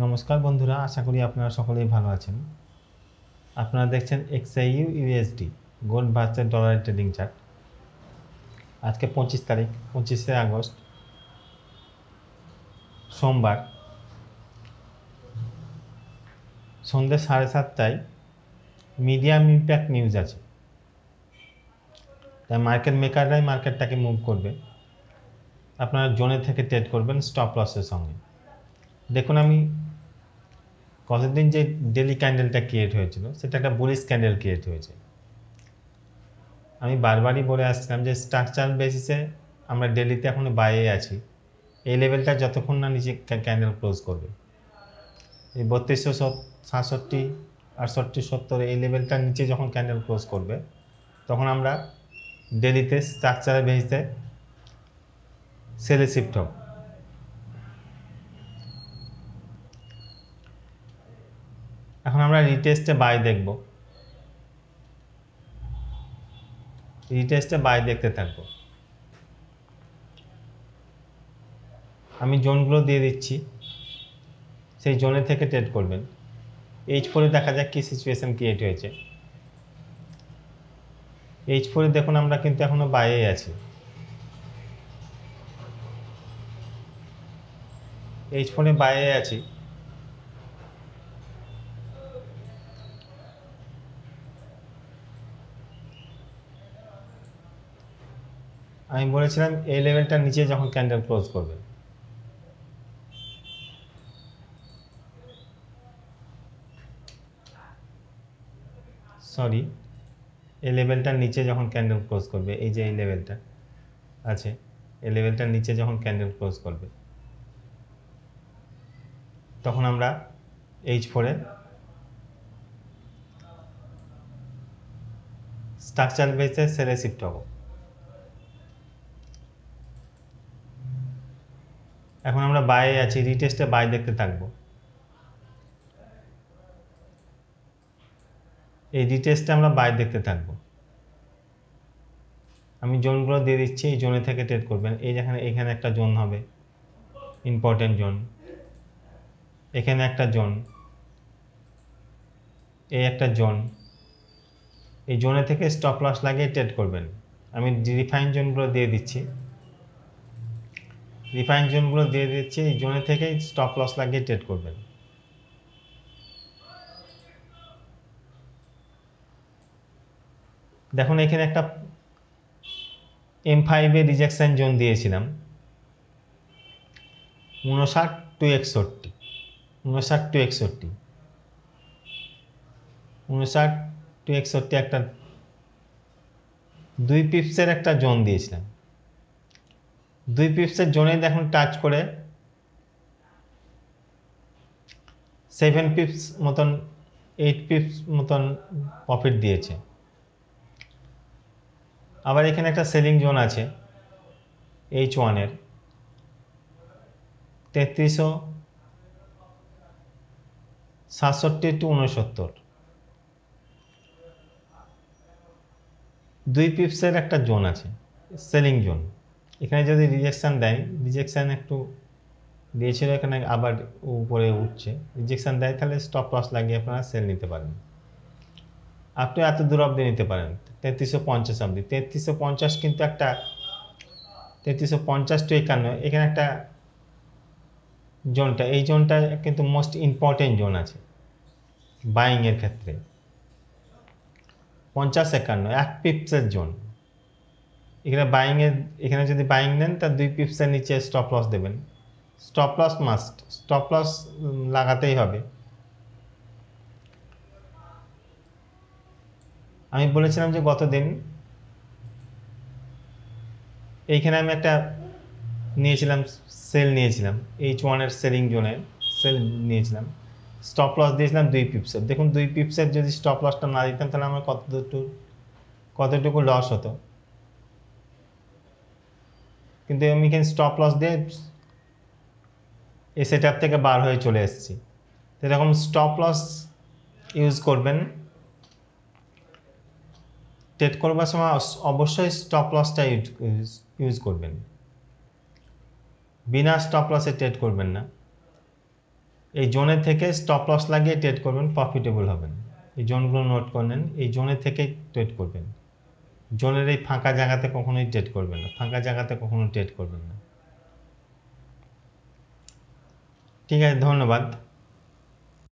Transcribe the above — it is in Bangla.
নমস্কার বন্ধুরা, আশা করি আপনারা সকলেই ভালো আছেন। আপনারা দেখছেন XIU USD গোল্ড ভার্সেস ডলারের ট্রেডিং চার্ট। আজকে 25শে আগস্ট সোমবার সন্ধ্যে 7:30টায় মিডিয়াম ইম্প্যাক্ট নিউজ আছে, তাই মার্কেট মেকাররাই মার্কেটটাকে মুভ করবে। আপনারা জোনে থেকে ট্রেড করবেন স্টপ লসের সঙ্গে। দেখুন, আমি কতদিন যে ডেলি ক্যান্ডেলটা ক্রিয়েট হয়েছিল সেটা একটা বুলিশ ক্যান্ডেল ক্রিয়েট হয়েছে। আমি বারবারই বলে আসছিলাম যে স্ট্রাকচার বেসিসে আমরা ডেলিতে এখনও বাইরে আছি। এই লেভেলটা যতক্ষণ না নিচে ক্যান্ডেল ক্লোজ করবে, এই 3267, 68, 70 এই লেভেলটার নিচে যখন ক্যান্ডেল ক্লোজ করবে তখন আমরা ডেলিতে স্ট্রাকচারের বেসিসে সেলে শিফট হব। এখন আমরা রিটেস্টে বাই দেখব, রিটেস্টে বাই দেখতে থাকবো। আমি জোনগুলো দিয়ে দিচ্ছি, সেই জোনে থেকে ট্রেড করবেন। H4 দেখা যাক কি সিচুয়েশন ক্রিয়েট হয়েছে। H4 দেখুন আমরা কিন্তু এখনো বাইরে আছি। H4 বাইরে আছি। আমি বলেছিলাম এই লেভেলটার নিচে যখন ক্যান্ডেল ক্লোজ করবে, এই লেভেলটার নিচে যখন ক্যান্ডেল ক্লোজ করবে, এই যে এই লেভেলটা আছে, এই লেভেলটার নিচে যখন ক্যান্ডেল ক্লোজ করবে তখন আমরা H4 স্ট্রাকচার বেসে সেলে শিফট হব। এখন আমরা বাইরে আছি, রিটেস্টে বাই দেখতে থাকবো। এই রিটেস্টে আমরা বাই দেখতে থাকবো। আমি জোনগুলো দিয়ে দিচ্ছি, এই জোনে থেকে ট্রেড করবেন। এই যেখানে এখানে একটা জোন হবে, ইম্পর্টেন্ট জোন। এখানে একটা জোন, এই একটা জোন। এই জোনে থেকে স্টপ লস লাগিয়ে ট্রেড করবেন। আমি রিফাইন জোনগুলো দিয়ে দিচ্ছি, এই জোনে থেকে স্টপ লস লাগিয়ে ট্রেড করবেন। দেখুন, এখানে একটা M5 এ রিজেকশন জোন দিয়েছিলাম 59 টু 61, 59 টু 61, 59 টু 61 একটা 2 পিপসের একটা জোন দিয়েছিলাম। 2 পিপসের জোনে দেখুন টাচ করে 7 পিপস মতন, 8 পিপস মতন প্রফিট দিয়েছে। আবার এখানে একটা সেলিং জোন আছে H1 এর 3367 টু 69, 2 পিপসের একটা জোন আছে, সেলিং জোন। এখানে যদি রিজেকশন দেয়, রিজেকশন একটু দিয়েছিল, এখানে আবার উপরে উঠছে, রিজেকশন দেয় তাহলে স্টপ লস লাগিয়ে আপনারা সেল নিতে পারেন। আপনি এত দূর অবধি নিতে পারেন 3350 অবধি। 3350 কিন্তু একটা 3350 টু 51, এখানে একটা জোনটা, এই জোনটা কিন্তু মোস্ট ইম্পর্টেন্ট জোন আছে বাইং এর ক্ষেত্রে। 50-51 1 পিপসের জোন। এখানে বাইং এর, এখানে যদি বাইং নেন তার 2 পিপসের নিচে স্টপ লস দেবেন। Stop loss must, stop loss লাগাতেই হবে। আমি বলেছিলাম যে গতদিন এইখানে আমি একটা নিয়েছিলাম, সেল নিয়েছিলাম, H1 এর সেলিং জোনে সেল নিয়েছিলাম, স্টপ লস দিয়েছিলাম 2 পিপসের। দেখুন 2 পিপসের যদি স্টপ লসটা না দিতাম তাহলে আমার কতটুকু লস হতো। কিন্তু আমি এখানে স্টপ লস দিয়ে এই সেটআপ থেকে বার হয়ে চলে এসেছি। এরকম স্টপ লস ইউজ করবেন। ট্রেড করবার সময় অবশ্যই স্টপ লসটা ইউজ করবেন, বিনা স্টপ লসে ট্রেড করবেন না। এই জোনের থেকে স্টপ লস লাগিয়ে ট্রেড করবেন, প্রফিটেবল হবেন। এই জোনগুলো নোট করে নেন, এই জোনের থেকে ট্রেড করবেন। জোনের এই ফাঁকা জায়গাতে কখনোই ট্রেড করবেন না, ফাঁকা জায়গাতে কখনো ট্রেড করবেন না। ঠিক আছে, ধন্যবাদ।